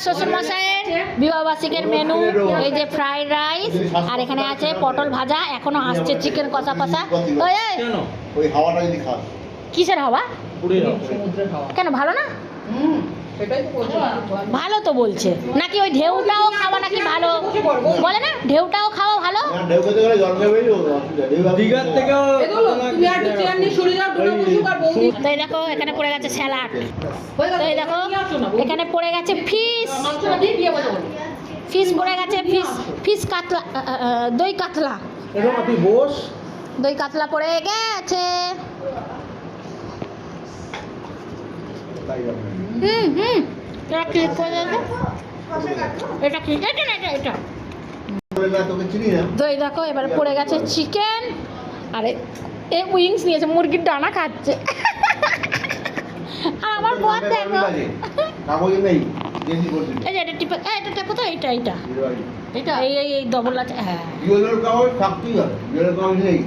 শ্বশুর মশাইয়ের বিবাহবার্ষিকের মেনু, এই যে ফ্রাইড রাইস, আর এখানে আছে পটল ভাজা, এখনো আসছে চিকেন কষা কষা। ওই ওই হাওয়াটা যদি খাস। কিসের হাওয়া? কেন ভালো না? ভালো তো বলছে নাকি ওই ঢেউটাও খাওয়া নাকি ভালো বলে না, ঢেউটাও খাওয়া ভালো। ঢেউ খেতে গেলে জল খেয়ে বেরিয়ে দীঘার থেকে তো এই দেখো এখানে পড়ে গেছে স্যালাড, তো এই দেখো এখানে পড়ে গেছে ফিশ, ফিশ পড়ে গেছে, ফিশ কাতলা, দই কাতলা, তুই বস। দই কাতলা পড়ে গেছে। এটা ক্লিক করে দেবে, এটা কি, এটা না এটা এটা। তোকে চিনি না। তো এই দেখো এবারে পড়ে গেছে চিকেন, আরে এ উইংস নিয়েছে, মুরগির ডানা খাচ্ছে। আর আমার বর দেখো কাগজ নেই, জেসি করছিস। এই যে এটা টিপে, এটা টেপো তো, এইটা এইটা এটা এই এই ডবল আছে, হ্যাঁ। ইয়েলোর কাগজ থাকতেই হয়, ইয়েলোর কাগজ নেই।